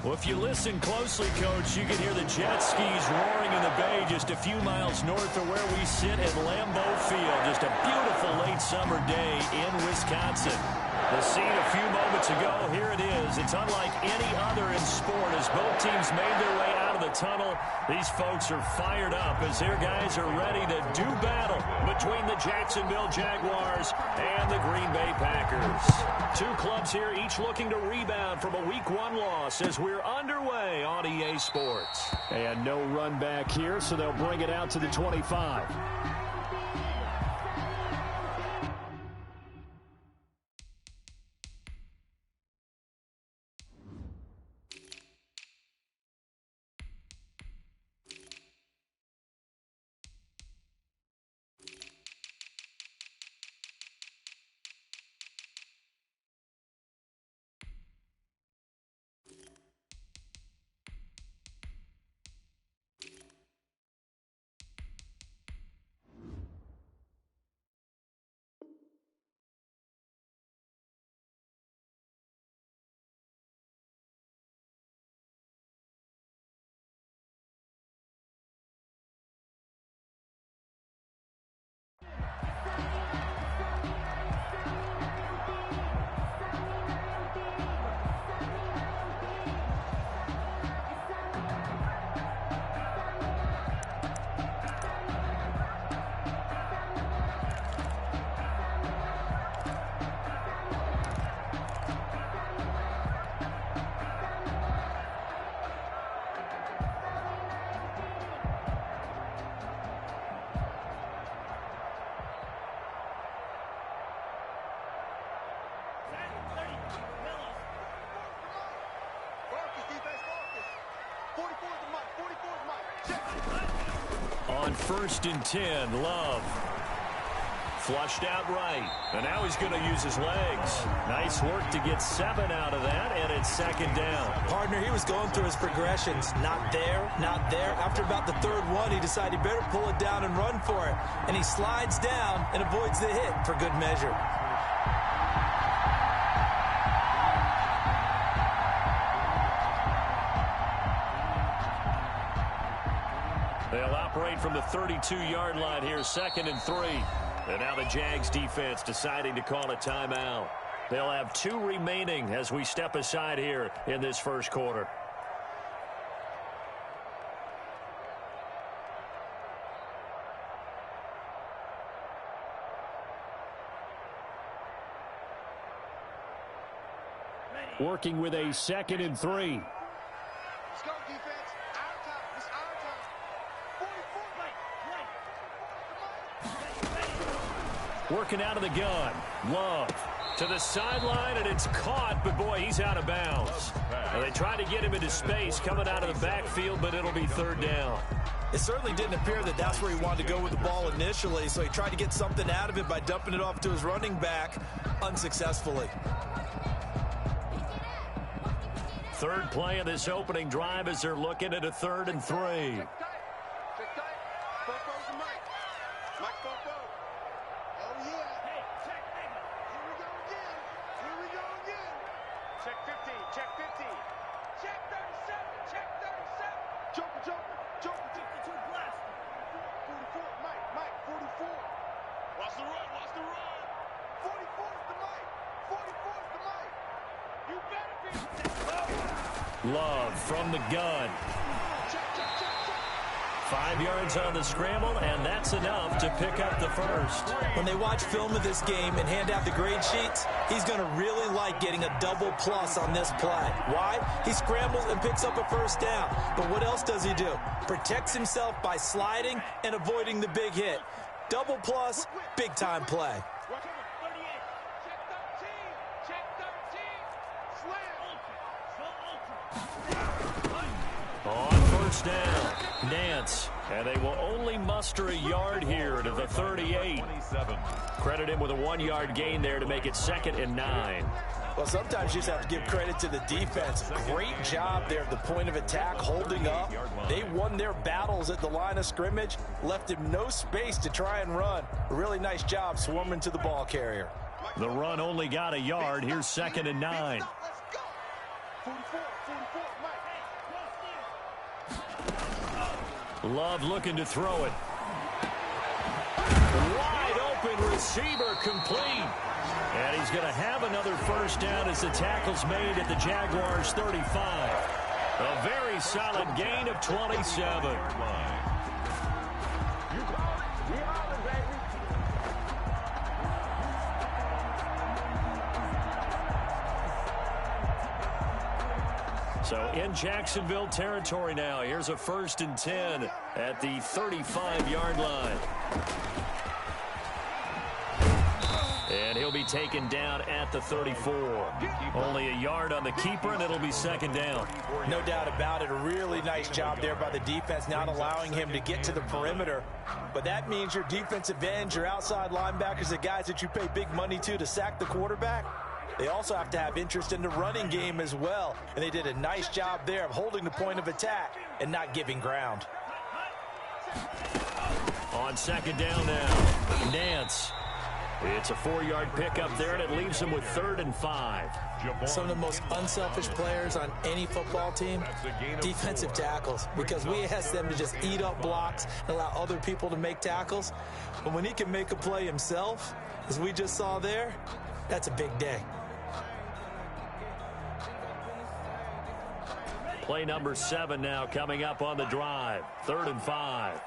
Well, if you listen closely, Coach, you can hear the jet skis roaring in the bay just a few miles north of where we sit at Lambeau Field. Just a beautiful late summer day in Wisconsin. The scene a few moments ago, here it is. It's unlike any other in sport as both teams made their way out of the tunnel. These folks are fired up as their guys are ready to do battle between the Jacksonville Jaguars and the Green Bay Packers. Two clubs here, each looking to rebound from a Week 1 loss as we're underway on EA Sports. And no run back here, so they'll bring it out to the 25. On 1st and 10, Love. Flushed out right. And now he's going to use his legs. Nice work to get 7 out of that, and it's 2nd down. Partner, he was going through his progressions. Not there, not there. After about the 3rd one, he decided he better pull it down and run for it. And he slides down and avoids the hit for good measure. They'll operate from the 32-yard line here, 2nd and 3. And now the Jags defense deciding to call a timeout. They'll have 2 remaining as we step aside here in this first quarter. Working with a 2nd and 3. Let's go, defense. Our time. It's our time. 44. Working out of the gun. Love to the sideline, and it's caught, but boy, he's out of bounds. And they try to get him into space coming out of the backfield, but it'll be 3rd down. It certainly didn't appear that that's where he wanted to go with the ball initially, so he tried to get something out of it by dumping it off to his running back unsuccessfully. 3rd play of this opening drive as they're looking at a 3rd and 3. Check tight. Fofo's the mic. Mike Fofo. Oh, yeah. Hey, check, nigga. Here we go again. Here we go again. Check 15. Check 15. Check 37. Check 37. Joker, Joker. Joker. 52 blast. 44. Mike. 44. Watch the run. Watch the run. 44 is the mic. 44 is the mic. You better be. Love from the gun. 5 yards on the scramble, and that's enough to pick up the first. When they watch film of this game and hand out the grade sheets, he's going to really like getting a double plus on this play. Why? He scrambles and picks up a 1st down. But what else does he do? Protects himself by sliding and avoiding the big hit. Double plus, big-time play. On 1st down, Nance. And they will only muster a yard here to the 38. Credit him with a 1-yard gain there to make it 2nd and 9. Well, sometimes you just have to give credit to the defense. Great job there at the point of attack, holding up. They won their battles at the line of scrimmage, left him no space to try and run. A really nice job swarming to the ball carrier. The run only got a yard. Here's 2nd and 9. Love looking to throw it. Wide open receiver complete. And he's going to have another first down as the tackle's made at the Jaguars 35. A very solid gain of 27. So in Jacksonville territory now. Here's a 1st and 10 at the 35-yard line. And he'll be taken down at the 34. Only a yard on the keeper, and it'll be 2nd down. No doubt about it. A really nice job there by the defense, not allowing him to get to the perimeter. But that means your defensive ends, your outside linebackers, the guys that you pay big money to sack the quarterback, they also have to have interest in the running game as well. And they did a nice job there of holding the point of attack and not giving ground. On 2nd down now, Nance. It's a 4-yard pickup there, and it leaves him with 3rd and 5. Some of the most unselfish players on any football team, defensive tackles, because we ask them to just eat up blocks and allow other people to make tackles. But when he can make a play himself, as we just saw there, that's a big day. Play number 7 now coming up on the drive. 3rd and 5.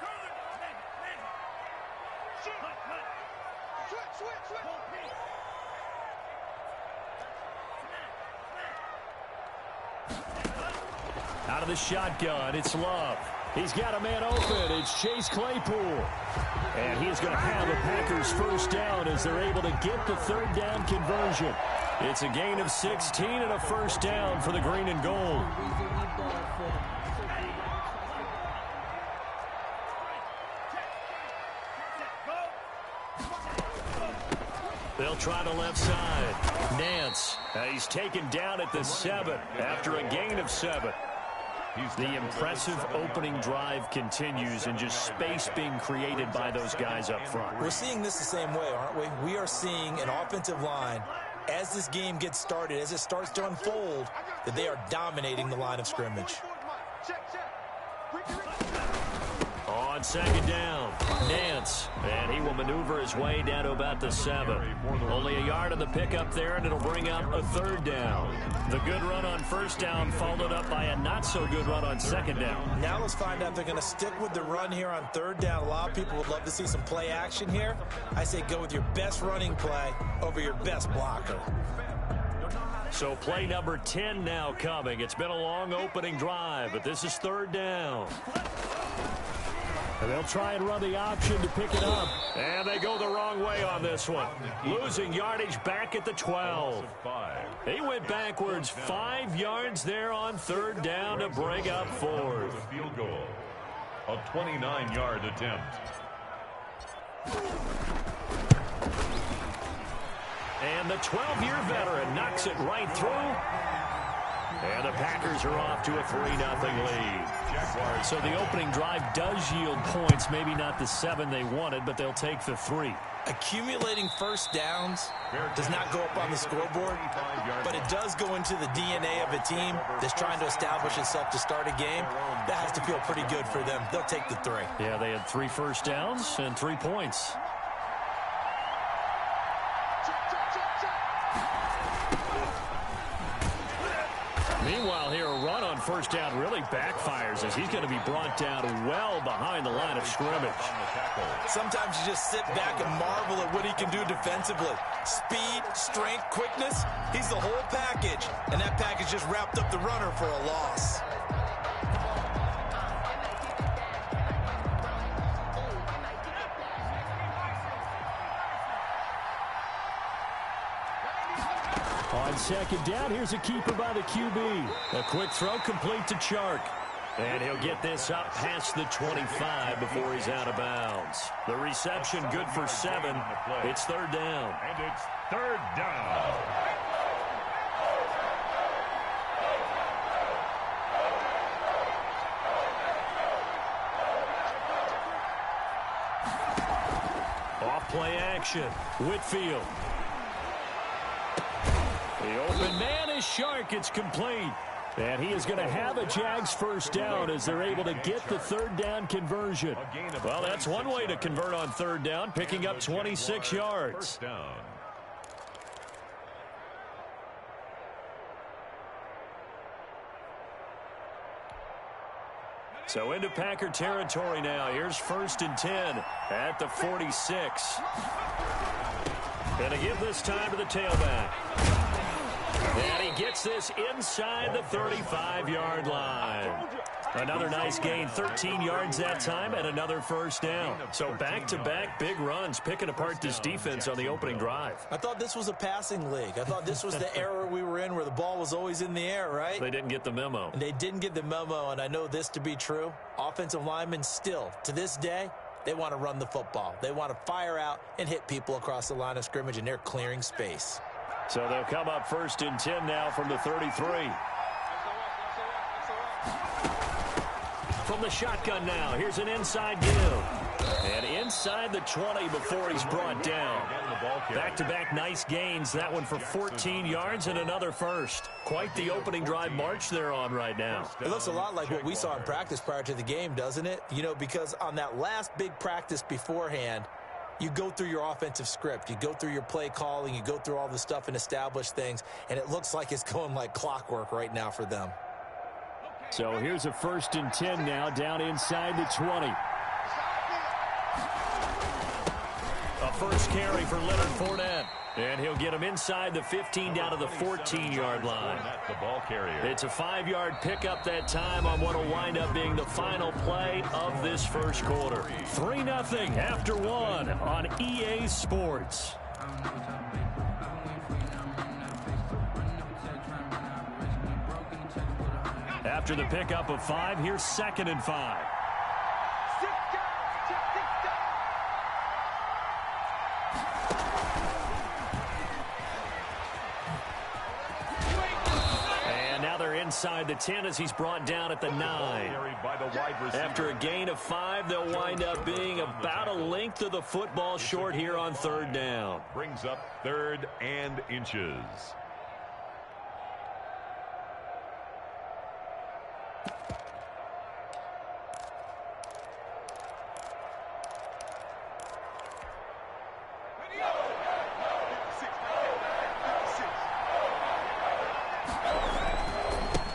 Out of the shotgun, it's Love. He's got a man open. It's Chase Claypool. And he's going to have a Packers first down as they're able to get the 3rd down conversion. It's a gain of 16 and a first down for the green and gold. They'll try the left side. Nance. He's taken down at the 7 after a gain of 7. The impressive opening drive continues, and just space being created by those guys up front. We're seeing this the same way, aren't we? We are seeing an offensive line, as this game gets started, as it starts to unfold, that they are dominating the line of scrimmage. On 2nd down, Nance, and he will maneuver his way down to about the 7. Only a yard on the pickup there, and it'll bring up a 3rd down. The good run on 1st down followed up by a not-so-good run on 2nd down. Now let's find out if they're going to stick with the run here on 3rd down. A lot of people would love to see some play action here. I say go with your best running play over your best blocker. So play number 10 now coming. It's been a long opening drive, but this is 3rd down. And they'll try and run the option to pick it up. And they go the wrong way on this one. Losing yardage back at the 12. He went backwards 5 yards there on 3rd down to bring up 4th. Field goal. A 29-yard attempt. And the 12-year veteran knocks it right through. And the Packers are off to a 3-0 lead. So the opening drive does yield points, maybe not the 7 they wanted, but they'll take the 3. Accumulating first downs does not go up on the scoreboard, but it does go into the DNA of a team that's trying to establish itself to start a game. That has to feel pretty good for them. They'll take the 3. Yeah, they had 3 first downs and 3 points. Meanwhile, here a run on 1st down really backfires as he's going to be brought down well behind the line of scrimmage. Sometimes you just sit back and marvel at what he can do defensively. Speed, strength, quickness, he's the whole package. And that package just wrapped up the runner for a loss. On 2nd down, here's a keeper by the QB. A quick throw complete to Chark. And he'll get this up past the 25 before he's out of bounds. The reception good for 7. It's 3rd down. And it's 3rd down. Off play action. Whitfield. The open man is Shark. It's complete. And he is going to have a Jags first down as they're able to get the third down conversion. Well, that's one way to convert on third down, picking up 26 yards. So into Packer territory now. Here's 1st and 10 at the 46. Going to give this time to the tailback. And he gets this inside the 35-yard line. Another nice gain, 13 yards that time, and another first down. So back-to-back big runs, picking apart this defense on the opening drive. I thought this was a passing league. I thought this was the era we were in where the ball was always in the air, right? They didn't get the memo. And they didn't get the memo, and I know this to be true. Offensive linemen still, to this day, they want to run the football. They want to fire out and hit people across the line of scrimmage, and they're clearing space. So they'll come up 1st and 10 now from the 33. From the shotgun now, here's an inside give. And inside the 20 before he's brought down. Back-to-back nice gains. That one for 14 yards and another first. Quite the opening drive march they're on right now. It looks a lot like what we saw in practice prior to the game, doesn't it? You know, because on that last big practice beforehand, you go through your offensive script. You go through your play calling. You go through all the stuff and establish things. And it looks like it's going like clockwork right now for them. So here's a 1st and 10 now down inside the 20. A first carry for Leonard Fournette. And he'll get him inside the 15 down to the 14-yard line. It's a 5-yard pickup that time on what will wind up being the final play of this first quarter. 3-0 after 1 on EA Sports. After the pickup of 5, here's 2nd and 5. And now they're inside the 10 as he's brought down at the 9. After a gain of 5, they'll wind up being about a length of the football short here on 3rd down. Brings up 3rd and inches.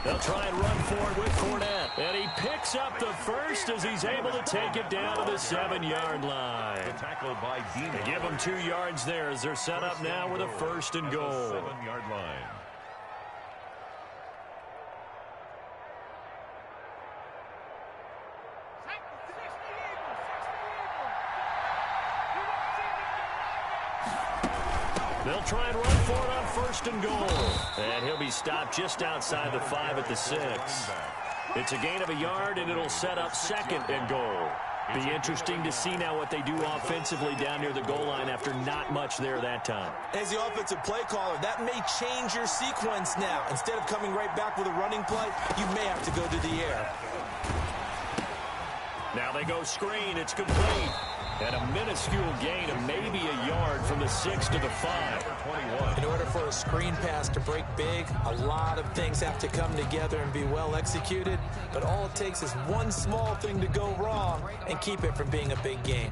They'll try and run forward with Fournette. And he picks up the first as he's able to take it down to the 7-yard line. They give him 2 yards there as they're set up now with a 1st and goal. 7-yard line. They'll try and run for it on 1st and goal. And he'll be stopped just outside the 5 at the 6. It's a gain of a yard, and it'll set up 2nd and goal. Be interesting to see now what they do offensively down near the goal line after not much there that time. As the offensive play caller, that may change your sequence now. Instead of coming right back with a running play, you may have to go to the air. Now they go screen. It's complete. And a minuscule gain of maybe a yard from the 6 to the 5. In order for a screen pass to break big, a lot of things have to come together and be well executed. But all it takes is one small thing to go wrong and keep it from being a big gain.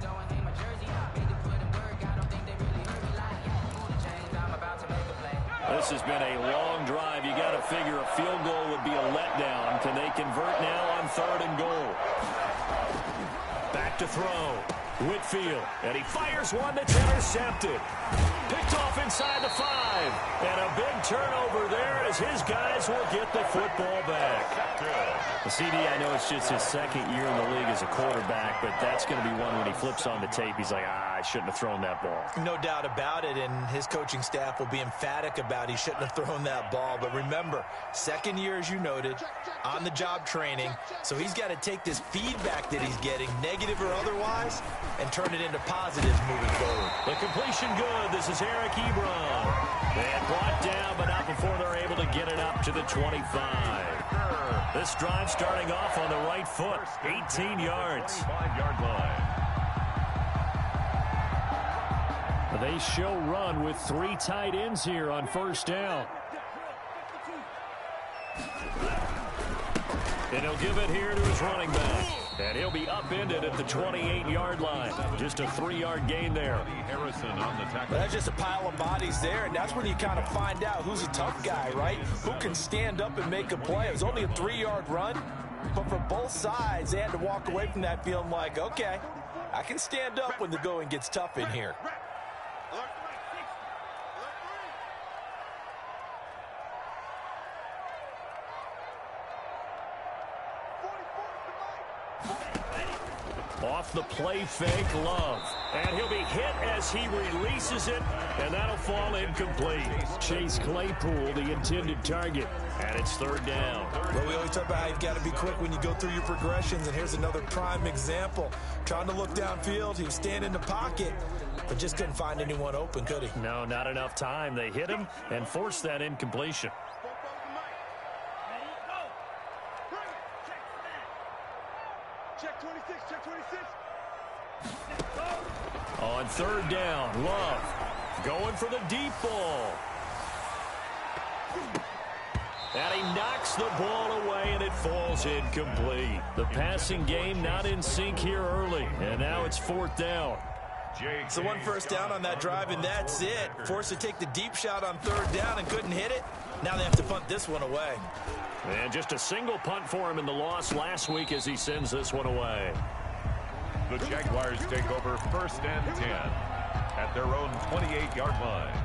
This has been a long drive. You got to figure a field goal would be a letdown. Can they convert now on 3rd and goal? Back to throw. Whitfield, and he fires one that's intercepted. Picked off inside the 5. And a big turnover there as his guys will get the football back. The CD, I know it's just his 2nd year in the league as a quarterback, but that's going to be one when he flips on the tape. He's like, I shouldn't have thrown that ball. No doubt about it, and his coaching staff will be emphatic about he shouldn't have thrown that ball. But remember, 2nd year, as you noted, on-the-job training, so he's got to take this feedback that he's getting, negative or otherwise, and turn it into positives moving forward. The completion good. This is Eric Ebron. And brought down, but not before they're able to get it up to the 25. This drive starting off on the right foot, 18 yards. 5-yard line. They show run with 3 tight ends here on 1st down. And he'll give it here to his running back. And he'll be upended at the 28-yard line. Just a 3-yard gain there. Harrison on the tackle. That's just a pile of bodies there, and that's when you kind of find out who's a tough guy, right? Who can stand up and make a play. It was only a 3-yard run, but for both sides, they had to walk away from that feeling like, okay, I can stand up when the going gets tough in here. Off the play fake, Love. And he'll be hit as he releases it, and that'll fall incomplete. Chase Claypool, the intended target, and it's 3rd down. Well, we always talk about how you've got to be quick when you go through your progressions, and here's another prime example. Trying to look downfield, he was standing in the pocket, but just couldn't find anyone open, could he? No, not enough time. They hit him and forced that incompletion. Check 26, check 26. On 3rd down, Love going for the deep ball. And he knocks the ball away, and it falls incomplete. The passing game not in sync here early, and now it's 4th down. So 1 first down on that drive, and that's it. Forced to take the deep shot on 3rd down and couldn't hit it. Now they have to punt this one away. And just a single punt for him in the loss last week as he sends this one away. The Jaguars take over 1st and 10 at their own 28-yard line.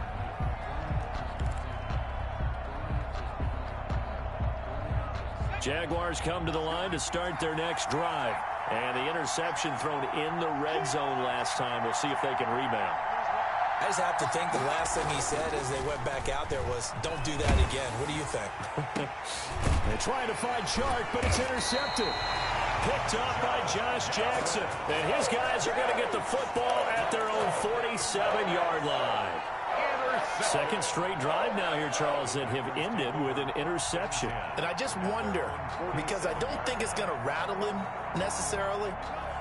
Jaguars come to the line to start their next drive. And the interception thrown in the red zone last time. We'll see if they can rebound. I just have to think the last thing he said as they went back out there was, don't do that again. What do you think? They're trying to find Chark, but it's intercepted. Picked up by Josh Jackson. And his guys are going to get the football at their own 47-yard line. Second straight drive now here, Charles, that have ended with an interception. And I just wonder, because I don't think it's going to rattle him necessarily,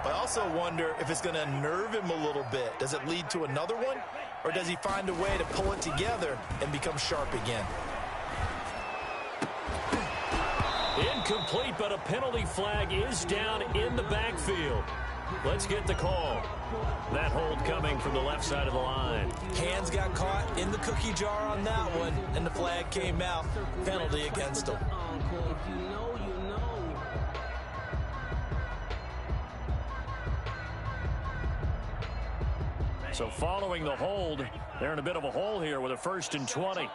but I also wonder if it's going to unnerve him a little bit. Does it lead to another one? Or does he find a way to pull it together and become sharp again? Incomplete, but a penalty flag is down in the backfield. Let's get the call. That hold coming from the left side of the line. Hands got caught in the cookie jar on that one, and the flag came out. Penalty against him. So following the hold, they're in a bit of a hole here with a 1st and 20.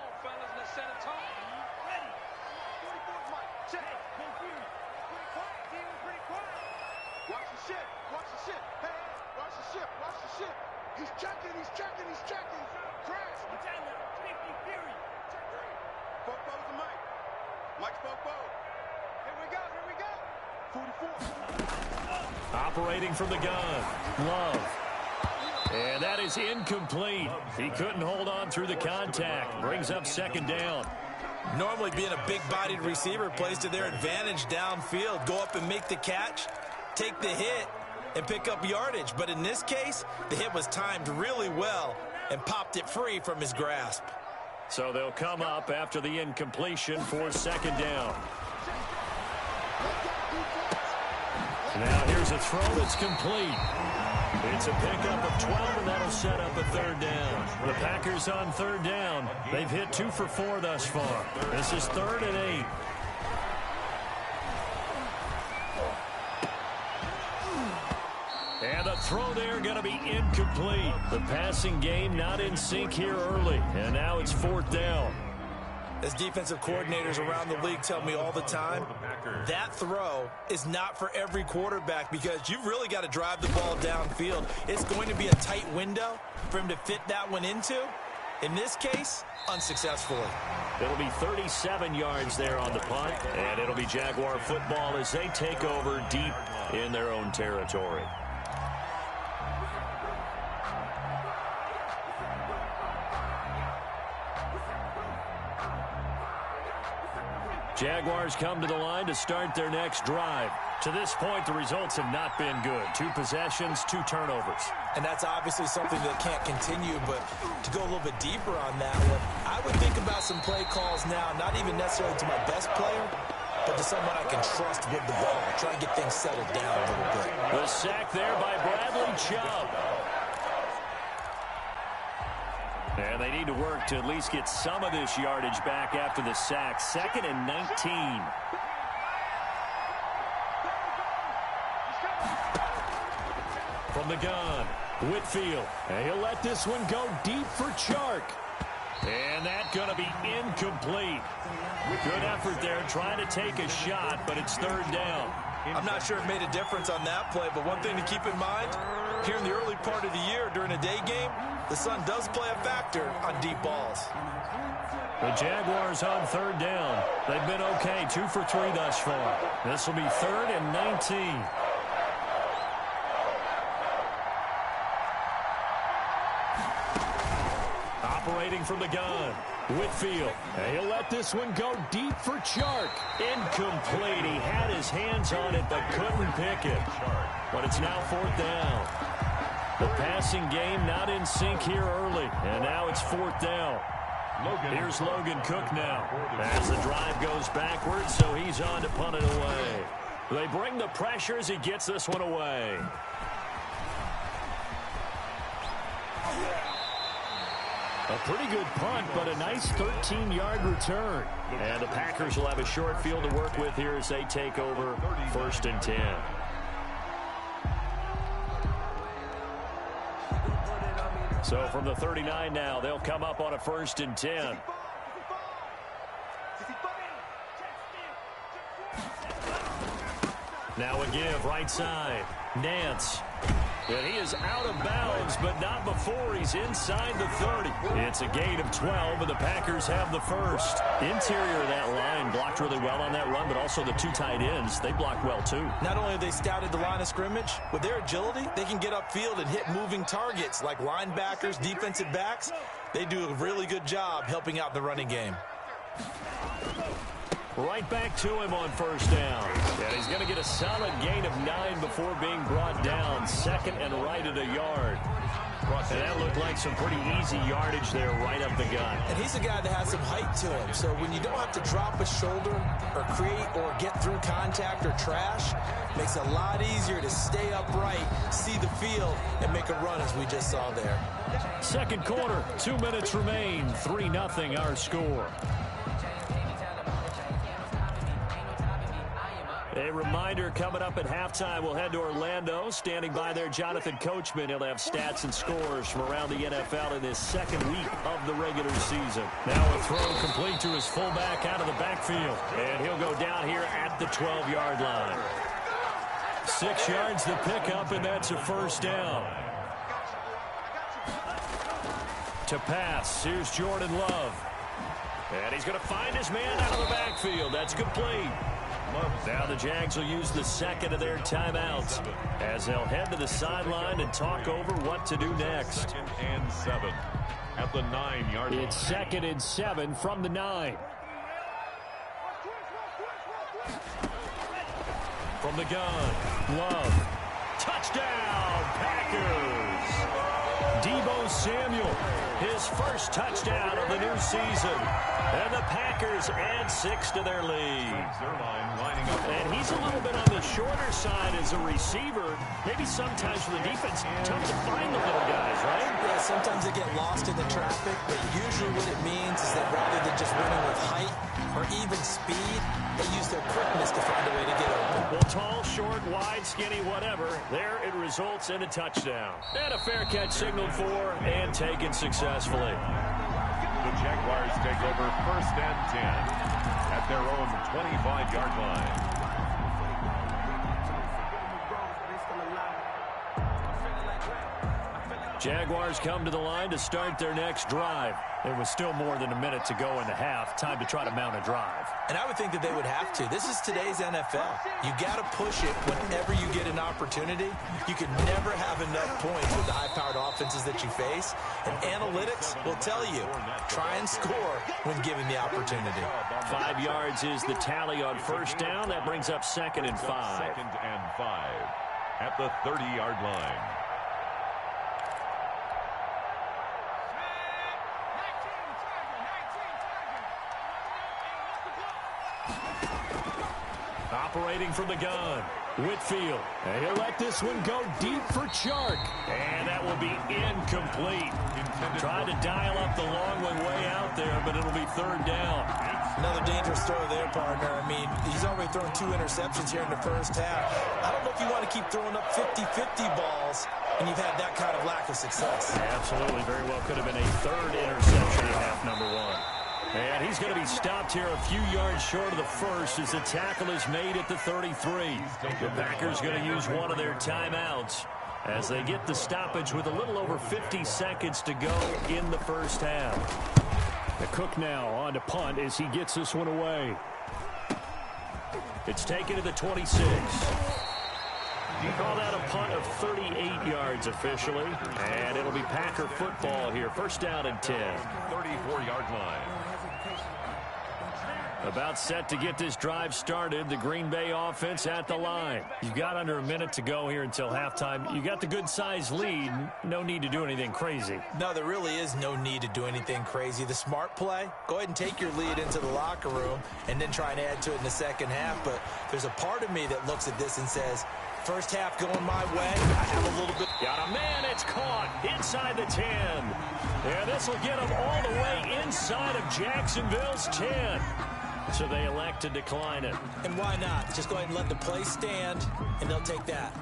Operating from the gun, Love. And that is incomplete. He couldn't hold on through the contact. Brings up 2nd down. Normally being a big-bodied receiver plays to their advantage downfield. Go up and make the catch, take the hit, and pick up yardage. But in this case, the hit was timed really well and popped it free from his grasp. So they'll come up after the incompletion for 2nd down. Now here's a throw that's complete. It's a pickup of 12, and that'll set up a 3rd down. The Packers on 3rd down. They've hit 2 for 4 thus far. This is 3rd and 8. And the throw there going to be incomplete. The passing game not in sync here early, and now it's 4th down. As defensive coordinators around the league tell me all the time, that throw is not for every quarterback because you've really got to drive the ball downfield. It's going to be a tight window for him to fit that one into. In this case, unsuccessfully. It'll be 37 yards there on the punt, and it'll be Jaguar football as they take over deep in their own territory. Jaguars come to the line to start their next drive. To this point, the results have not been good. 2 possessions, 2 turnovers. And that's obviously something that can't continue, but to go a little bit deeper on that one, I would think about some play calls now, not even necessarily to my best player, but to someone I can trust with the ball. Try and get things settled down a little bit. The sack there by Bradley Chubb. And they need to work to at least get some of this yardage back after the sack. 2nd and 19. From the gun, Whitfield. And he'll let this one go deep for Chark. And that's going to be incomplete. Good effort there trying to take a shot, but it's 3rd down. I'm not sure it made a difference on that play, but one thing to keep in mind, here in the early part of the year during a day game, the sun does play a factor on deep balls. The Jaguars on 3rd down. They've been okay, 2 for 3 thus far. This will be 3rd and 19. Operating from the gun, Whitfield. And he'll let this one go deep for Chark. Incomplete. He had his hands on it but couldn't pick it. But it's now 4th down. The passing game not in sync here early. And now it's 4th down. Here's Logan Cook now. As the drive goes backwards, so he's on to punt it away. They bring the pressure as he gets this one away. A pretty good punt, but a nice 13-yard return. And the Packers will have a short field to work with here as they take over 1st and 10. So from the 39 now, they'll come up on a 1st and 10. Now a give, right side. Nance. And he is out of bounds, but not before he's inside the 30. It's a gain of 12, and the Packers have the first. Interior of that line blocked really well on that run, but also the 2 tight ends, they blocked well too. Not only have they scouted the line of scrimmage, with their agility, they can get upfield and hit moving targets like linebackers, defensive backs. They do a really good job helping out the running game. Right back to him on 1st down. And he's going to get a solid gain of 9 before being brought down. 2nd and right at a yard. And that looked like some pretty easy yardage there right up the gut. And he's a guy that has some height to him. So when you don't have to drop a shoulder or create or get through contact or trash, makes it a lot easier to stay upright, see the field, and make a run as we just saw there. 2nd quarter, 2 minutes remain. 3-0 our score. A reminder coming up at halftime, we'll head to Orlando. Standing by there, Jonathan Coachman. He'll have stats and scores from around the NFL in this 2nd week of the regular season. Now a throw complete to his fullback out of the backfield. And he'll go down here at the 12-yard line. 6 yards to pick up, and that's a 1st down. To pass, here's Jordan Love. And he's going to find his man out of the backfield. That's complete. Now the Jags will use the 2nd of their timeouts as they'll head to the sideline and talk over what to do next. 2nd and 7 at the 9-yard line. It's 2nd and 7 from the 9. From the gun, Love. Touchdown, Packers! Deebo Samuel, his first touchdown of the new season. And the Packers add 6 to their lead. And he's a little bit on the shorter side as a receiver. Maybe sometimes for the defense, tough to find the little guys, right? Yeah, sometimes they get lost in the traffic, but usually what it means is that rather than just winning with height or even speed, they use their quickness to find a way to get open. Well, tall, short, wide, skinny, whatever, there it results in a touchdown. And a fair catch signaled for and taken successfully. The Jaguars take over 1st and 10 at their own 25-yard line. Jaguars come to the line to start their next drive. There was still more than a minute to go in the half. Time to try to mount a drive. And I would think that they would have to. This is today's NFL. You got to push it whenever you get an opportunity. You can never have enough points with the high-powered offenses that you face. And analytics will tell you, try and score when given the opportunity. 5 yards is the tally on 1st down. That brings up 2nd and 5. 2nd and 5 at the 30-yard line. Operating from the gun, Whitfield. And he'll let this one go deep for Chark. And that will be incomplete. Tried to dial up the long one way out there, but it'll be third down. Another dangerous throw there, partner. I mean, he's already thrown 2 interceptions here in the first half. I don't know if you want to keep throwing up 50-50 balls, and you've had that kind of lack of success. Absolutely. Very well could have been a third interception in half number 1. And he's going to be stopped here a few yards short of the first as the tackle is made at the 33. The Packers going to use one of their timeouts as they get the stoppage with a little over 50 seconds to go in the first half. The Cook now on to punt as he gets this one away. It's taken to the 26. You call that a punt of 38 yards officially, and it'll be Packer football here. First down and 10. 34-yard line. About set to get this drive started. The Green Bay offense at the line. You've got under a minute to go here until halftime. You got the good-sized lead. No need to do anything crazy. No, there really is no need to do anything crazy. The smart play, go ahead and take your lead into the locker room and then try and add to it in the second half. But there's a part of me that looks at this and says, first half going my way, I have a little bit. Got a man, it's caught inside the 10. Yeah, this will get them all the way inside of Jacksonville's 10. So they elect to decline it. And why not? Just go ahead and let the play stand, and they'll take that.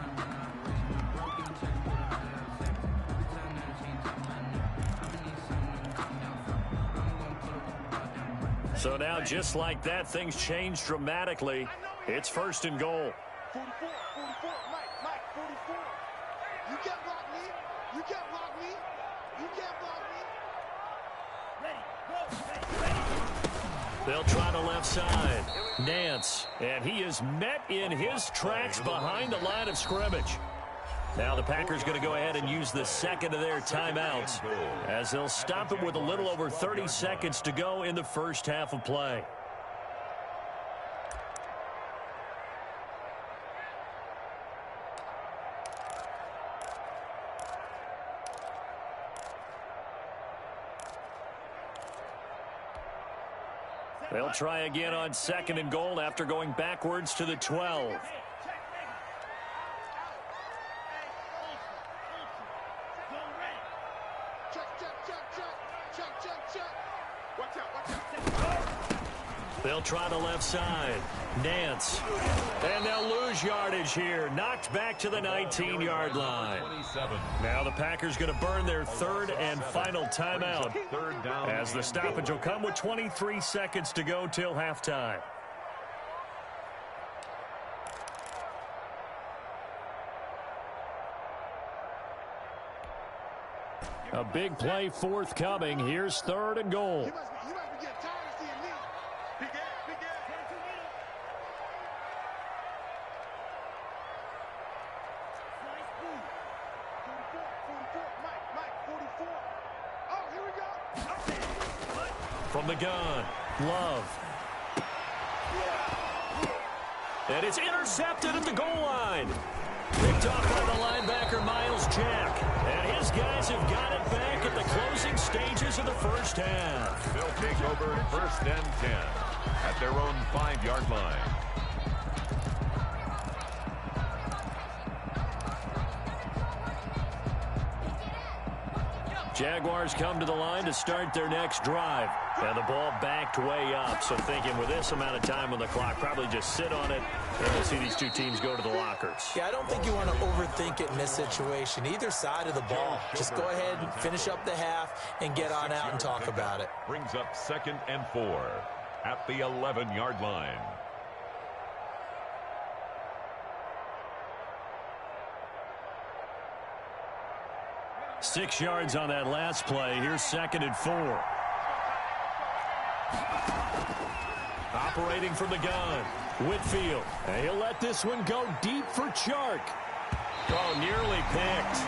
So now, just like that, things change dramatically. It's first and goal. 44, 44, Mike, 44. You can't block me. You can't block me. You can't block me. Ready, go, ready. They'll try the left side. Nance, and he is met in his tracks behind the line of scrimmage. Now the Packers going to go ahead and use the second of their timeouts as they'll stop it with a little over 30 seconds to go in the first half of play. They'll try again on second and goal after going backwards to the 12. They'll try the left side. Nance. And they'll lose yardage here. Knocked back to the 19-yard line. Now the Packers going to burn their third and final timeout as the stoppage will come with 23 seconds to go till halftime. A big play forthcoming. Here's third and goal. You must be getting tired of seeing me. Big ass, big ass. 44, Mike, 44. Oh, here we go. From the gun, Love. And it's intercepted at the goal line. Picked off by the linebacker, Miles Jack. And his guys have got it back at the closing stages of the first half. They'll take over first and 10 at their own 5-yard line. Jaguars come to the line to start their next drive. And the ball backed way up. So thinking with this amount of time on the clock, probably just sit on it, and we'll see these two teams go to the lockers. Yeah, I don't think you want to overthink it in this situation. Either side of the ball. Just go ahead and finish up the half and get on out and talk about it. Brings up 2nd and 4 at the 11-yard line. Six yards on that last play. Here's 2nd and 4. Operating from the gun, Whitfield. And he'll let this one go deep for Chark. Oh, nearly picked.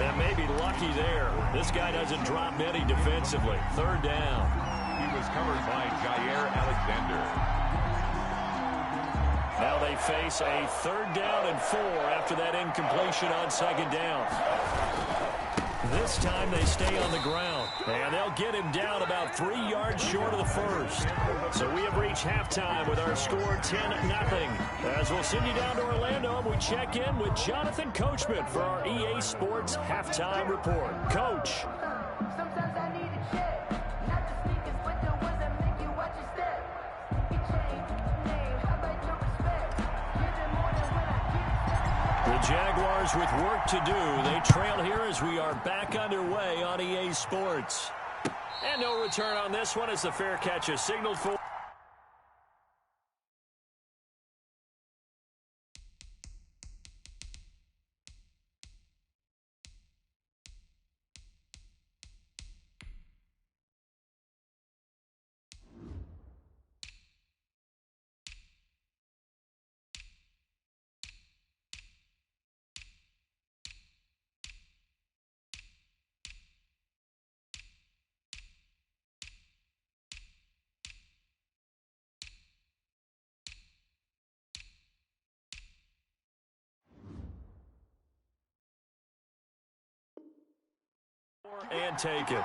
And maybe lucky there. This guy doesn't drop many defensively. Third down. He was covered by Jair Alexander. Now they face a 3rd down and 4 after that incompletion on 2nd down. This time they stay on the ground. And they'll get him down about 3 yards short of the first. So we have reached halftime with our score 10-0. As we'll send you down to Orlando, we check in with Jonathan Coachman for our EA Sports Halftime Report. Coach. Sometimes I need a check. Not the sneakers, but the ones that make you watch your step. Sneaker chain, name, how about your respect? Give them more than when I give it. The Jaguars with work to do. They trail here as we are back underway on EA Sports. And no return on this one as the fair catch is signaled for. And take it.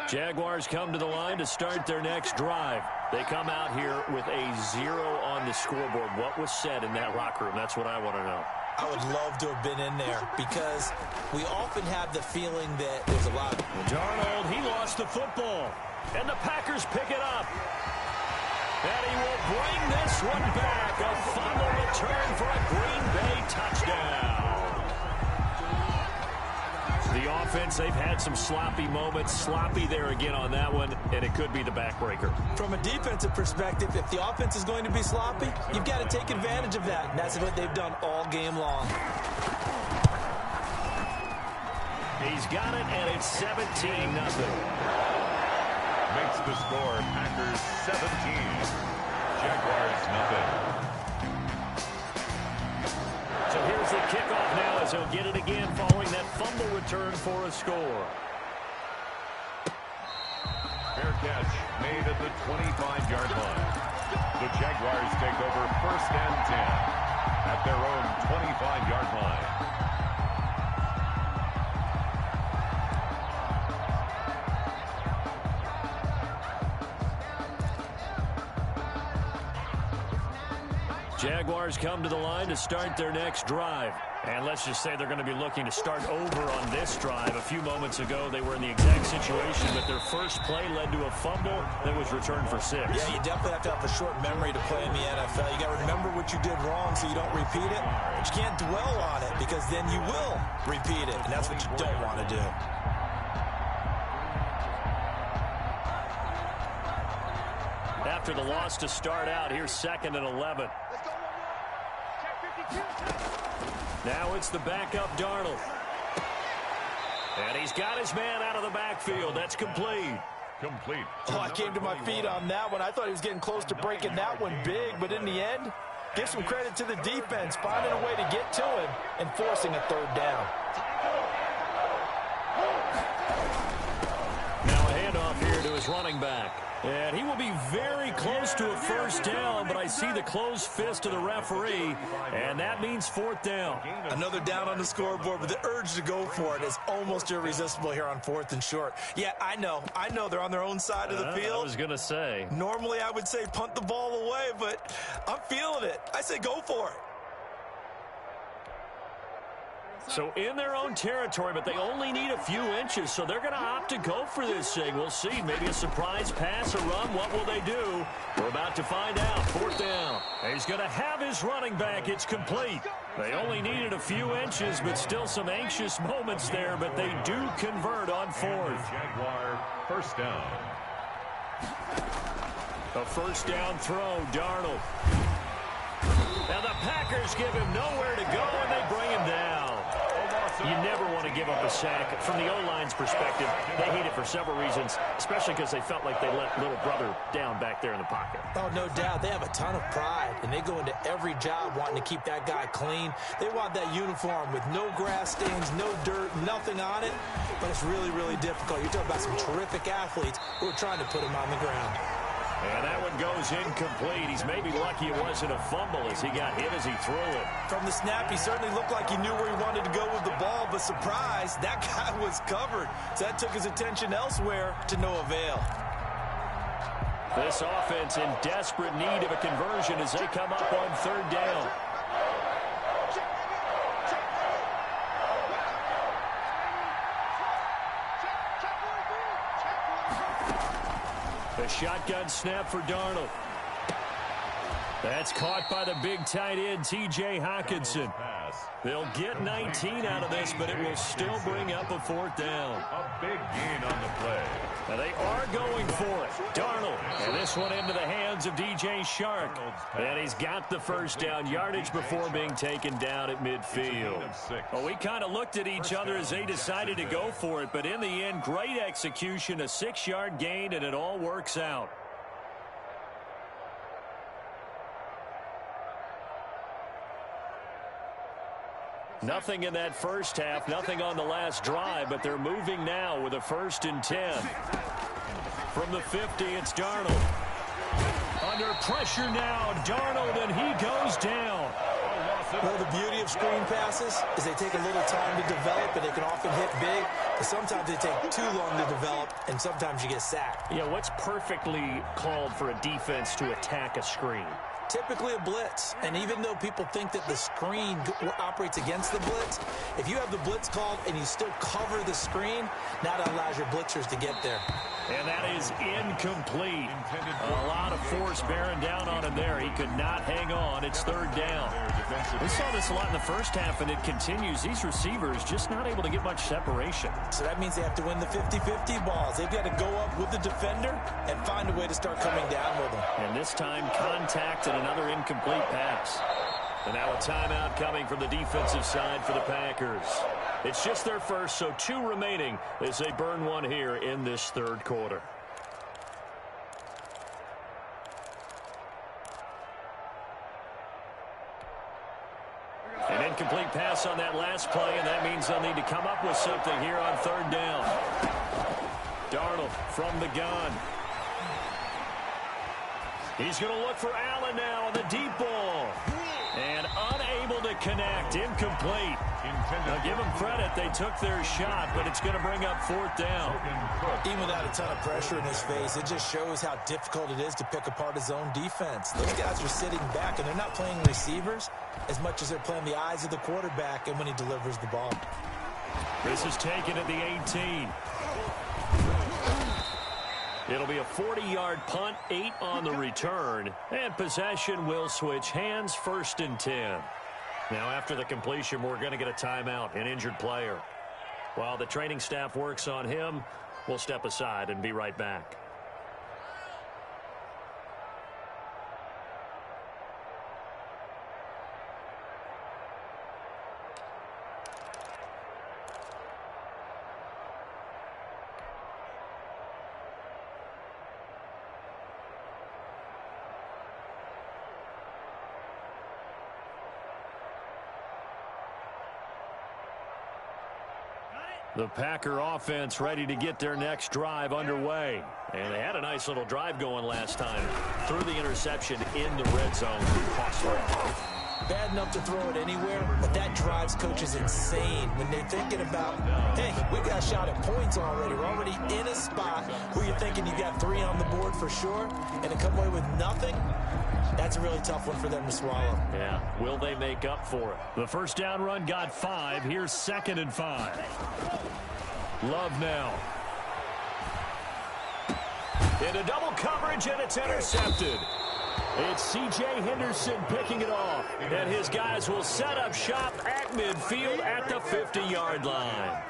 Jaguars come to the line to start their next drive. They come out here with a 0 on the scoreboard. What was said in that locker room? That's what I want to know. I would love to have been in there because we often have the feeling that there's a lot. Darnold, he lost the football. And the Packers pick it up. And he will bring this one back. A fumble return for a Green Bay touchdown. The offense, they've had some sloppy moments. Sloppy there again on that one, and it could be the backbreaker. From a defensive perspective, if the offense is going to be sloppy, you've got to take advantage of that. And that's what they've done all game long. He's got it, and it's 17-0. Makes the score Packers 17. Jaguars nothing. So here's the kickoff now as he'll get it again following that fumble return for a score. Fair catch made at the 25-yard line. The Jaguars take over 1st and 10 at their own 25-yard line. Jaguars come to the line to start their next drive. And let's just say they're going to be looking to start over on this drive. A few moments ago, they were in the exact situation, but their first play led to a fumble that was returned for 6. Yeah, you definitely have to have a short memory to play in the NFL. You got to remember what you did wrong so you don't repeat it. But you can't dwell on it because then you will repeat it, and that's what you don't want to do. After the loss to start out, here's 2nd and 11. Now it's the backup Darnold. And he's got his man out of the backfield. That's complete. Complete. Oh, I came to my feet on that one. I thought he was getting close to breaking that one big, but in the end, give some credit to the defense, finding a way to get to him and forcing a 3rd down. Now a handoff here to his running back. And he will be very close to a 1st down, but I see the closed fist of the referee, and that means 4th down. Another down on the scoreboard, but the urge to go for it is almost irresistible here on 4th and short. Yeah, I know they're on their own side of the field. I was going to say. Normally I would say punt the ball away, but I'm feeling it. I say go for it. So in their own territory, but they only need a few inches, so they're going to opt to go for this thing. We'll see. Maybe a surprise pass or run. What will they do? We're about to find out. 4th down. He's going to have his running back. It's complete. They only needed a few inches, but still some anxious moments there, but they do convert on 4th. Jaguar 1st down. A 1st down throw, Darnold. Now the Packers give him nowhere to go, and they bring him down. You never want to give up a sack. From the O-line's perspective, they hate it for several reasons, especially because they felt like they let little brother down back there in the pocket. Oh, no doubt. They have a ton of pride, and they go into every job wanting to keep that guy clean. They want that uniform with no grass stains, no dirt, nothing on it, but it's really, really difficult. You're talking about some terrific athletes who are trying to put him on the ground. And that one goes incomplete. He's maybe lucky it wasn't a fumble as he got hit as he threw it. From the snap, he certainly looked like he knew where he wanted to go with the ball, but surprise, that guy was covered. So that took his attention elsewhere to no avail. This offense in desperate need of a conversion as they come up on third down. The shotgun snap for Darnold. That's caught by the big tight end, T.J. Hockenson. They'll get 19 out of this, but it will still bring up a fourth down. A big gain on the play. Now they are going for it. Darnold. And this one into the hands of D.J. Shark. And he's got the first down yardage before being taken down at midfield. Well, we kind of looked at each other as they decided to go for it, but in the end, great execution, a 6-yard gain, and it all works out. Nothing in that first half, nothing on the last drive, but they're moving now with a 1st and 10. From the 50, it's Darnold. Under pressure now, Darnold, and he goes down. Well, the beauty of screen passes is they take a little time to develop, and they can often hit big, but sometimes they take too long to develop, and sometimes you get sacked. Yeah, what's perfectly called for a defense to attack a screen? Typically a blitz, and even though people think that the screen operates against the blitz, if you have the blitz called and you still cover the screen, now that allows your blitzers to get there. And that is incomplete. A lot of force bearing down on him there. He could not hang on. It's third down. We saw this a lot in the first half, and it continues. These receivers just not able to get much separation. So that means they have to win the 50-50 balls. They've got to go up with the defender and find a way to start coming down with them. And this time, contact and another incomplete pass. And now a timeout coming from the defensive side for the Packers. It's just their first, so 2 remaining as they burn one here in this third quarter. An incomplete pass on that last play, and that means they'll need to come up with something here on third down. Darnold from the gun. He's going to look for Allen now on the deep ball. And unable to connect. Incomplete. Now, give them credit. They took their shot, but it's going to bring up 4th down. Even without a ton of pressure in his face, it just shows how difficult it is to pick apart his own defense. Those guys are sitting back, and they're not playing receivers as much as they're playing the eyes of the quarterback and when he delivers the ball. This is taken at the 18. It'll be a 40-yard punt, 8 on the return, and possession will switch hands, 1st and 10. Now, after the completion, we're going to get a timeout, an injured player. While the training staff works on him, we'll step aside and be right back. The Packer offense ready to get their next drive underway. And they had a nice little drive going last time. Threw the interception in the red zone. Costly. Bad enough to throw it anywhere, but that drives coaches insane when they're thinking about, hey, we got a shot at points already. We're already in a spot where you're thinking you got 3 on the board for sure, and to come away with nothing, that's a really tough one for them to swallow. Yeah, will they make up for it? The first down run got 5. Here's 2nd and 5. Love now. Into double coverage, and it's intercepted. It's C.J. Henderson picking it off. And his guys will set up shop at midfield at the 50-yard line.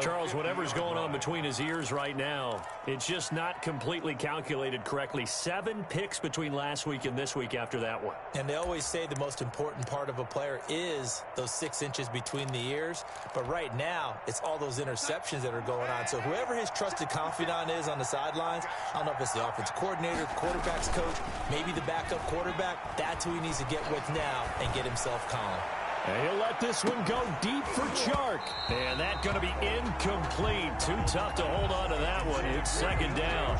Charles, whatever's going on between his ears right now, it's just not completely calculated correctly. 7 picks between last week and this week after that one. And they always say the most important part of a player is those 6 inches between the ears. But right now, it's all those interceptions that are going on. So whoever his trusted confidant is on the sidelines, I don't know if it's the offensive coordinator, the quarterback's coach, maybe the backup quarterback, that's who he needs to get with now and get himself calm. And he'll let this one go deep for Chark. And that's going to be incomplete. Too tough to hold on to that one. It's second down.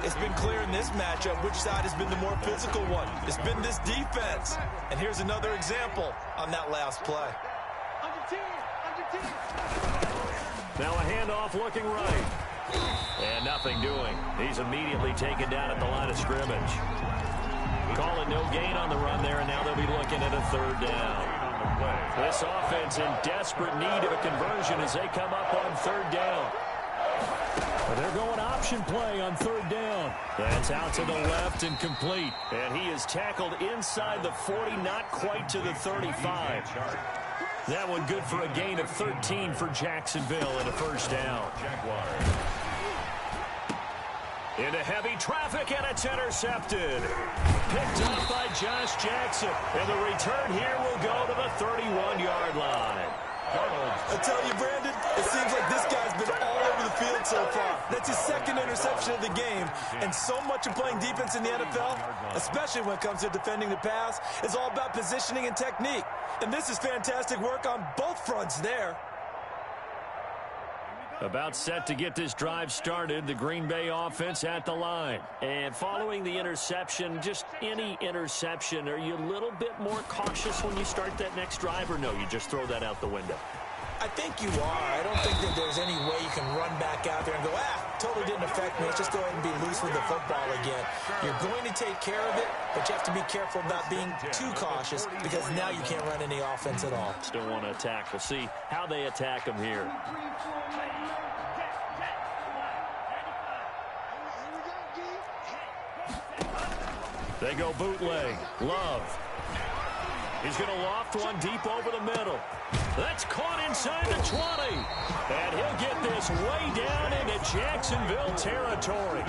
It's been clear in this matchup which side has been the more physical one. It's been this defense. And here's another example on that last play. Now a handoff looking right. And nothing doing. He's immediately taken down at the line of scrimmage. Call it no gain on the run there, and now they'll be looking at a third down. This offense in desperate need of a conversion as they come up on third down. But they're going option play on third down. That's out to the left and complete. And he is tackled inside the 40, not quite to the 35. That one good for a gain of 13 for Jacksonville and a first down. Into heavy traffic, and it's intercepted. Picked up by Josh Jackson. And the return here will go to the 31-yard line. I tell you, Brandon, it seems like this guy's been all over the field so far. That's his second interception of the game. And so much of playing defense in the NFL, especially when it comes to defending the pass, is all about positioning and technique. And this is fantastic work on both fronts there. About set to get this drive started, the Green Bay offense at the line. And following the interception, just any interception, are you a little bit more cautious when you start that next drive, or no, you just throw that out the window? I think you are. I don't think that there's any way you can run back out there and go, totally didn't affect me. Let's just go ahead and be loose with the football again. You're going to take care of it, but you have to be careful about being too cautious because now you can't run any offense at all. Still want to attack. We'll see how they attack them here. They go bootleg. Love. He's going to loft one deep over the middle. That's caught inside the 20. And he'll get this way down into Jacksonville territory.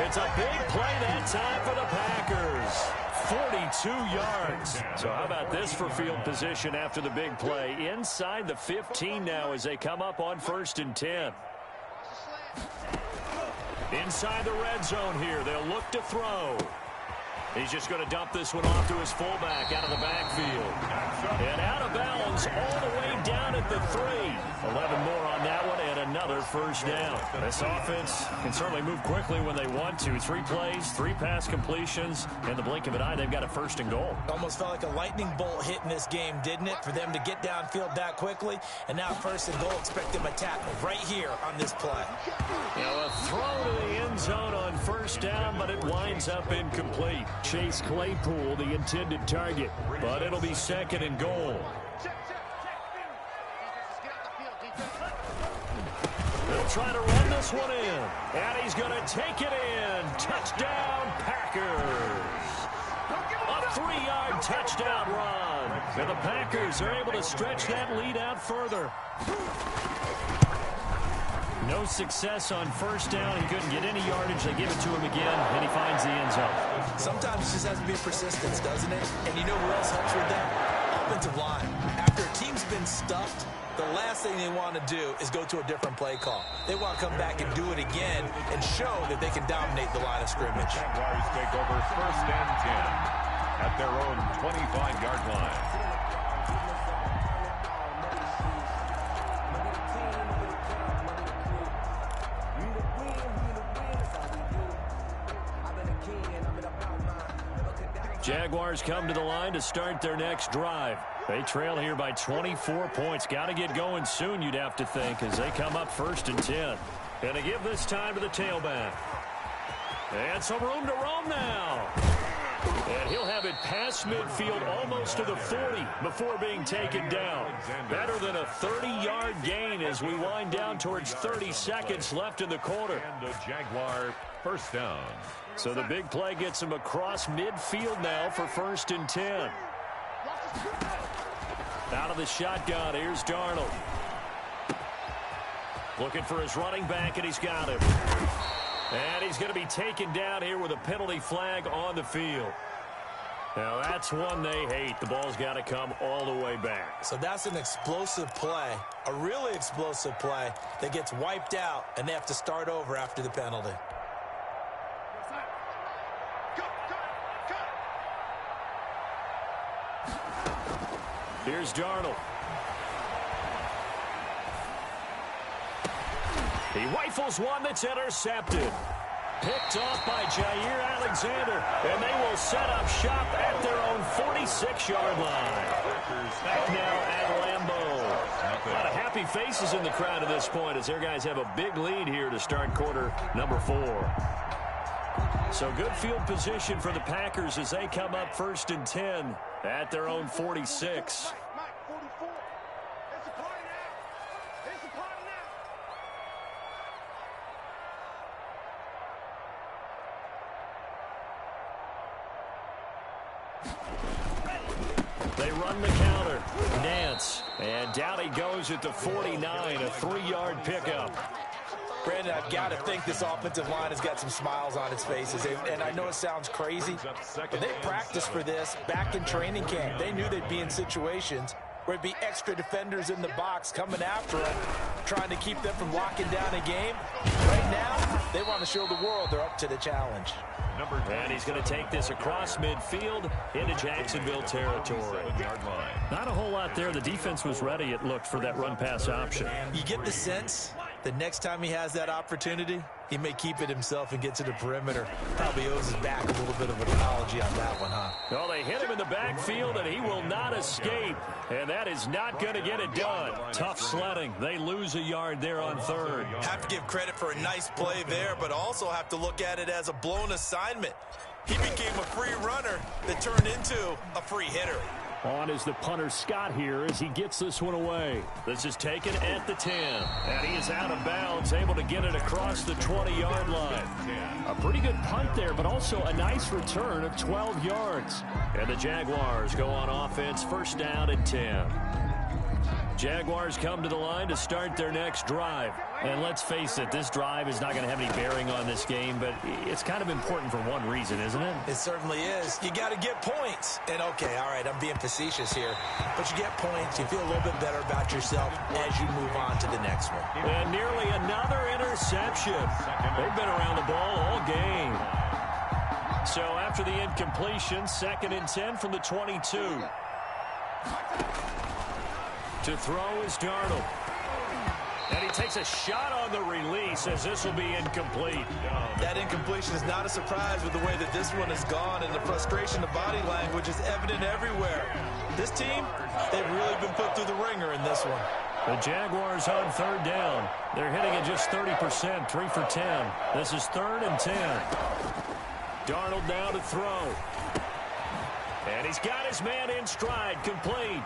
It's a big play that time for the Packers. 42 yards. So how about this for field position after the big play? Inside the 15 now as they come up on 1st and 10. Inside the red zone here. They'll look to throw. He's just going to dump this one off to his fullback out of the backfield. And out of bounds all the way down at the 3. 11 more on that one and another first down. This offense can certainly move quickly when they want to. 3 plays, 3 pass completions. In the blink of an eye, they've got a 1st and goal. Almost felt like a lightning bolt hit in this game, didn't it? For them to get downfield that quickly. And now 1st and goal, expect them to tackle right here on this play. A throw to the end zone on 1st down, but it winds up incomplete. Chase Claypool, the intended target, but it'll be 2nd and goal. They'll try to run this one in, and he's going to take it in. Touchdown, Packers. A 3-yard touchdown run. And the Packers are able to stretch that lead out further. No success on 1st down. He couldn't get any yardage. They give it to him again, and he finds the end zone. Sometimes it just has to be persistence, doesn't it? And you know who else helps with that? Offensive line. After a team's been stuffed, the last thing they want to do is go to a different play call. They want to come back and do it again and show that they can dominate the line of scrimmage. Jaguars take over 1st and 10 at their own 25-yard line. Jaguars come to the line to start their next drive. They trail here by 24 points. Got to get going soon, you'd have to think, as they come up 1st and 10. And to give this time to the tailback. And some room to roam now. And he'll have it past midfield almost to the 40 before being taken down. Better than a 30-yard gain as we wind down towards 30 seconds left in the quarter. And a Jaguar 1st down. So the big play gets him across midfield now for 1st and 10. Out of the shotgun, here's Darnold. Looking for his running back, and he's got him. And he's going to be taken down here with a penalty flag on the field. Now, that's one they hate. The ball's got to come all the way back. So that's an explosive play, a really explosive play that gets wiped out, and they have to start over after the penalty. Here's Darnold. He rifles one that's intercepted. Picked off by Jair Alexander, and they will set up shop at their own 46-yard line. Back now at Lambeau. A lot of happy faces in the crowd at this point as their guys have a big lead here to start quarter number 4. So good field position for the Packers as they come up 1st and 10 at their own 46. Mike, 44. It's a party now. It's a party now. They run the counter. Nance. And down he goes at the 49, a 3-yard pickup. Brandon, I've got to think this offensive line has got some smiles on its faces. And I know it sounds crazy, but they practiced for this back in training camp. They knew they'd be in situations where it'd be extra defenders in the box coming after them, trying to keep them from locking down a game. Right now, they want to show the world they're up to the challenge. And he's going to take this across midfield into Jacksonville territory. Not a whole lot there. The defense was ready, it looked, for that run-pass option. You get the sense that next time he has that opportunity, he may keep it himself and get to the perimeter. Probably owes his back a little bit of an apology on that one, huh? Well, they hit him in the backfield, and he will not escape. And that is not going to get it done. Tough sledding. They lose a yard there on 3rd. Have to give credit for a nice play there, but also have to look at it as a blown assignment. He became a free runner that turned into a free hitter. On is the punter Scott here as he gets this one away. This is taken at the 10. And he is out of bounds, able to get it across the 20-yard line. A pretty good punt there, but also a nice return of 12 yards. And the Jaguars go on offense, 1st down and 10. Jaguars come to the line to start their next drive. And let's face it, this drive is not going to have any bearing on this game, but it's kind of important for one reason, isn't it? It certainly is. You got to get points. And, okay, all right, I'm being facetious here. But you get points, you feel a little bit better about yourself as you move on to the next one. And nearly another interception. They've been around the ball all game. So after the incompletion, 2nd and 10 from the 22. To throw is Darnold. And he takes a shot on the release as this will be incomplete. That incompletion is not a surprise with the way that this one has gone, and the frustration of body language is evident everywhere. This team, they've really been put through the ringer in this one. The Jaguars on 3rd down. They're hitting at just 30%, 3 for 10. This is 3rd and 10. Darnold now to throw. And he's got his man in stride, complete.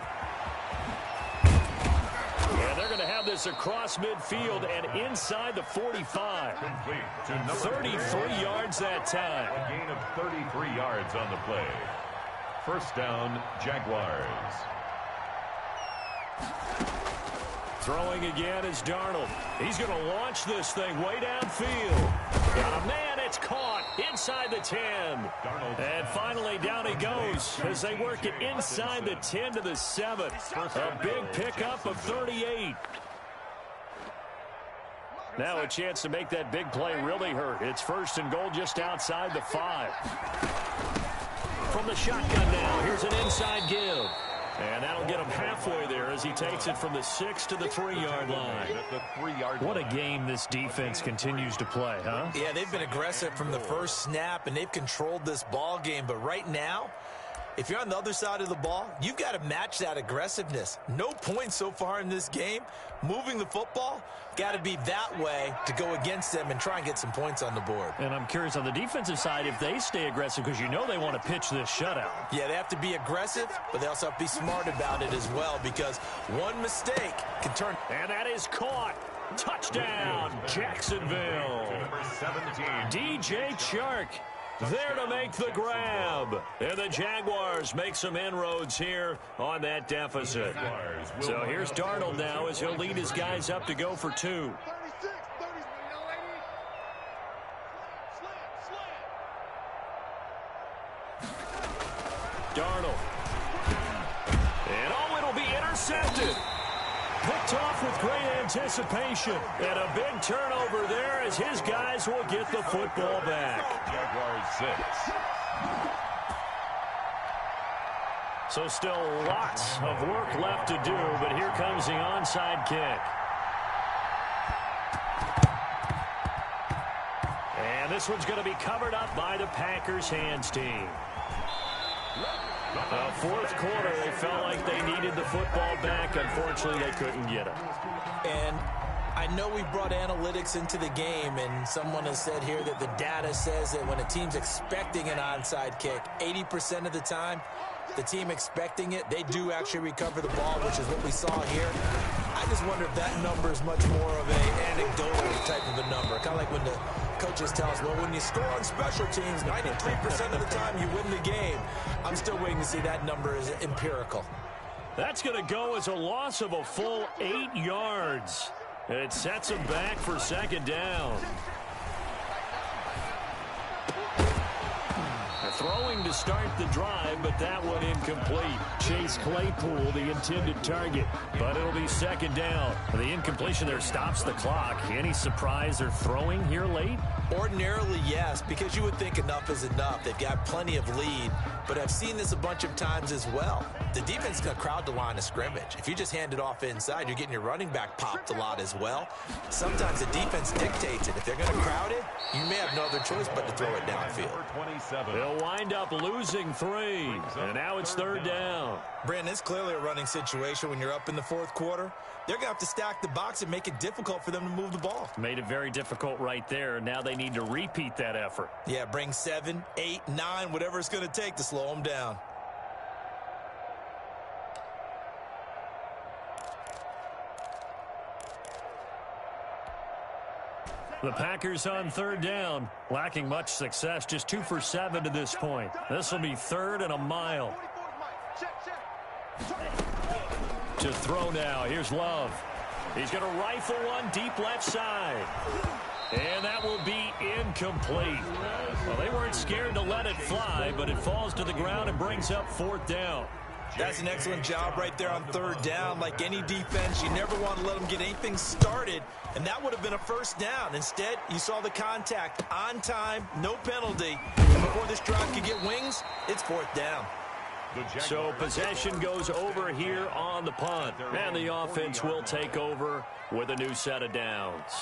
And they're going to have this across midfield and inside the 45. 33 yards that time. A gain of 33 yards on the play. 1st down, Jaguars. Throwing again is Darnold. He's going to launch this thing way downfield. Got a man, it's caught inside the 10. And finally down he goes as they work it inside the 10 to the 7. A big pickup of 38. Now a chance to make that big play really hurt. It's 1st and goal just outside the 5. From the shotgun now, here's an inside give. And that'll get him halfway there as he takes it from the 6 to the 3-yard line. What a game this defense continues to play, huh? Yeah, they've been aggressive from the first snap, and they've controlled this ball game. But right now, if you're on the other side of the ball, you've got to match that aggressiveness. No points so far in this game. Moving the football, got to be that way to go against them and try and get some points on the board. And I'm curious on the defensive side if they stay aggressive, because you know they want to pitch this shutout. Yeah, they have to be aggressive, but they also have to be smart about it as well, because one mistake can turn. And that is caught. Touchdown, Jacksonville. Number 17. DJ Chark there to make the grab. And the Jaguars make some inroads here on that deficit. So here's Darnold now as he'll lead his guys up to go for 2. Darnold. And it'll be intercepted. Picked off with great anticipation. And a big turnover there as his guys will get the football back. Jaguars 6. So still lots of work left to do, but here comes the onside kick. And this one's going to be covered up by the Packers hands team. Fourth quarter, they felt like they needed the football back. Unfortunately, they couldn't get it. And I know we brought analytics into the game, and someone has said here that the data says that when a team's expecting an onside kick, 80% of the time, the team expecting it, they do actually recover the ball, which is what we saw here. I just wonder if that number is much more of an anecdotal type of a number. Kind of like when the coaches tell us, well, when you score on special teams, 93% of the time you win the game. I'm still waiting to see that number is empirical. That's going to go as a loss of a full 8 yards. It sets them back for second down. Throwing to start the drive, but that one incomplete. Chase Claypool, the intended target, but it'll be second down. The incompletion there stops the clock. Any surprise they're throwing here late? Ordinarily, yes, because you would think enough is enough. They've got plenty of lead, but I've seen this a bunch of times as well. The defense is going to crowd the line of scrimmage. If you just hand it off inside, you're getting your running back popped a lot as well. Sometimes the defense dictates it. If they're going to crowd it, you may have no other choice but to throw it downfield. They'll wind up losing 3, and now it's third down. Brandon, it's clearly a running situation when you're up in the fourth quarter. They're going to have to stack the box and make it difficult for them to move the ball. Made it very difficult right there. Now they need to repeat that effort. Yeah, bring 7, 8, 9, whatever it's going to take to slow them down. The Packers on third down, lacking much success, just 2 for 7 to this point. This will be third and a mile. To throw now, here's Love. He's going to rifle one deep left side. And that will be incomplete. Well, they weren't scared to let it fly, but it falls to the ground and brings up fourth down. That's an excellent job right there on third down. Like any defense, you never want to let them get anything started, and that would have been a first down. Instead, you saw the contact on time, no penalty. And before this drive could get wings, it's fourth down. So possession goes over here on the punt, and the offense will take over with a new set of downs.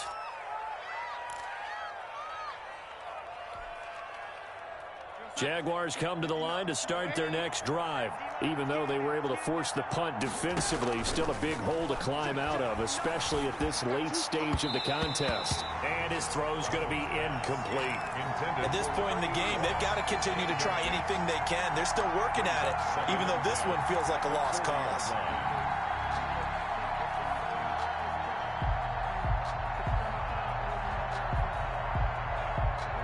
Jaguars come to the line to start their next drive. Even though they were able to force the punt defensively, still a big hole to climb out of, especially at this late stage of the contest. And his throw's going to be incomplete. At this point in the game, they've got to continue to try anything they can. They're still working at it, even though this one feels like a lost cause.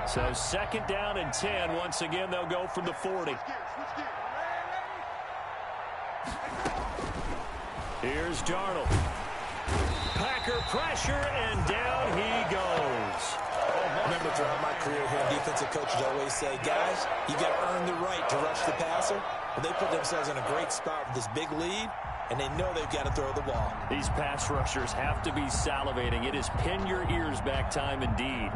So second down and 10. Once again, they'll go from the 40. Here's Darnold. Packer pressure, and down he goes. Remember, throughout my career here, defensive coaches always say, guys, you got to earn the right to rush the passer. Well, they put themselves in a great spot with this big lead, and they know they've got to throw the ball. These pass rushers have to be salivating. It is pin your ears back time indeed.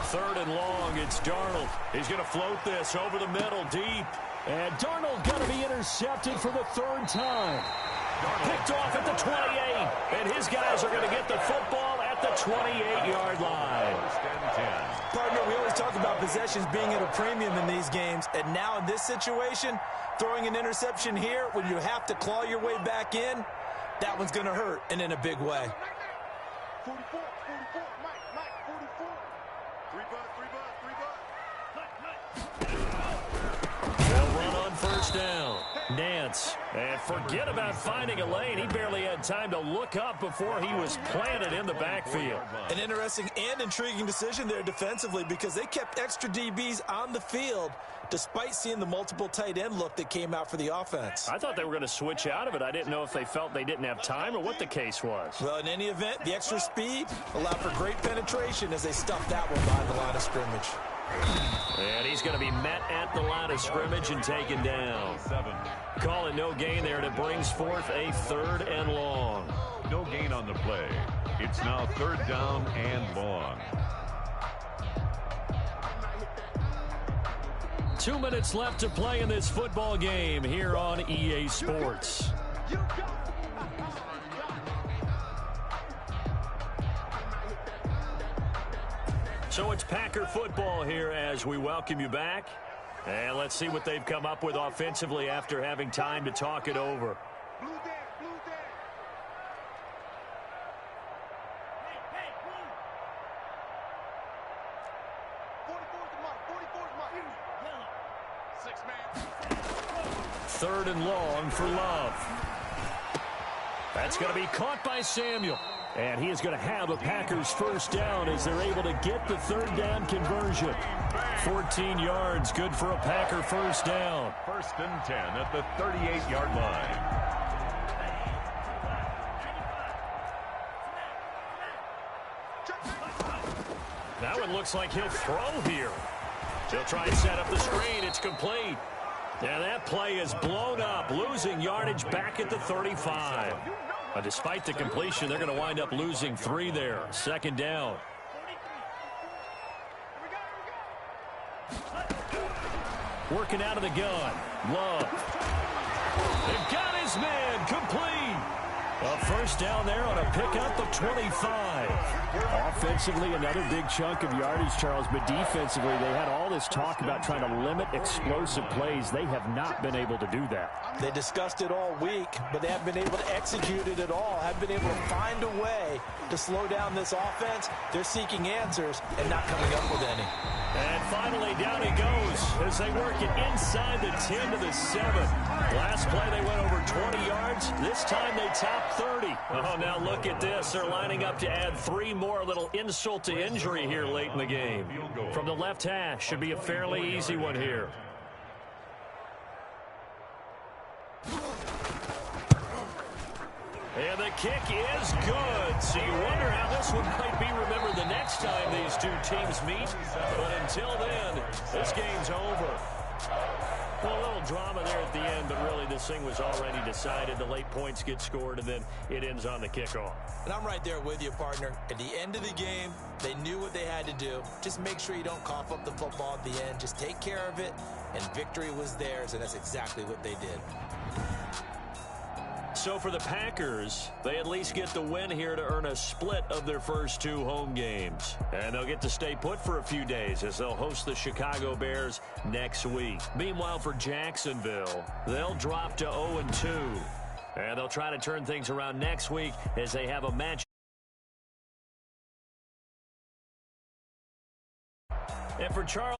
Third and long, it's Darnold. He's going to float this over the middle, deep. And Darnold going to be intercepted for the third time. Picked off at the 28. And his guys are going to get the football at the 28-yard line. Partner, we always talk about possessions being at a premium in these games. And now in this situation, throwing an interception here when you have to claw your way back in, that one's going to hurt, and in a big way. 44, Mike, 44. 3 bucks. They'll run on first down. Nance. And forget about finding a lane. He barely had time to look up before he was planted in the backfield. An interesting and intriguing decision there defensively because they kept extra DBs on the field despite seeing the multiple tight end look that came out for the offense. I thought they were going to switch out of it. I didn't know if they felt they didn't have time or what the case was. Well, in any event, the extra speed allowed for great penetration as they stuffed that one behind the line of scrimmage. And he's going to be met at the line of scrimmage and taken down. Call it no gain there, and it brings forth a 3rd and long. No gain on the play. It's now 3rd down and long. 2 minutes left to play in this football game here on EA Sports. So it's Packer football here as we welcome you back. And let's see what they've come up with offensively after having time to talk it over. Blue down, blue down. Hey, blue. 44's the mark, 44's mark. 6 man. 3rd and long for Love. That's going to be caught by Samuel. And he is going to have a Packers 1st down as they're able to get the 3rd down conversion. 14 yards, good for a Packer 1st down. 1st and 10 at the 38-yard line. That one looks like he'll throw here. He'll try and set up the screen. It's complete. And that play is blown up, losing yardage back at the 35. But despite the completion, they're going to wind up losing 3 there. 2nd down. Working out of the gun. Love. They've got his man complete. A 1st down there on a pickup of 25. Offensively, another big chunk of yardage, Charles, but defensively, they had all this talk about trying to limit explosive plays. They have not been able to do that. They discussed it all week, but they haven't been able to execute it at all, haven't been able to find a way to slow down this offense. They're seeking answers and not coming up with any. And finally, down he goes as they work it inside the 10 to the 7. Last play, they went over 20 yards. This time, they topped 30. Oh, now look at this. They're lining up to add 3 more. Little insult to injury here late in the game. From the left hash, should be a fairly easy one here. And the kick is good. So you wonder how this one might be remembered the next time these two teams meet. But until then, this game's over. Well, a little drama there at the end, but really this thing was already decided. The late points get scored, and then it ends on the kickoff. And I'm right there with you, partner. At the end of the game, they knew what they had to do. Just make sure you don't cough up the football at the end. Just take care of it, and victory was theirs, and that's exactly what they did. So for the Packers, they at least get the win here to earn a split of their first 2 home games. And they'll get to stay put for a few days as they'll host the Chicago Bears next week. Meanwhile, for Jacksonville, they'll drop to 0-2. And they'll try to turn things around next week as they have a match. And for Charles.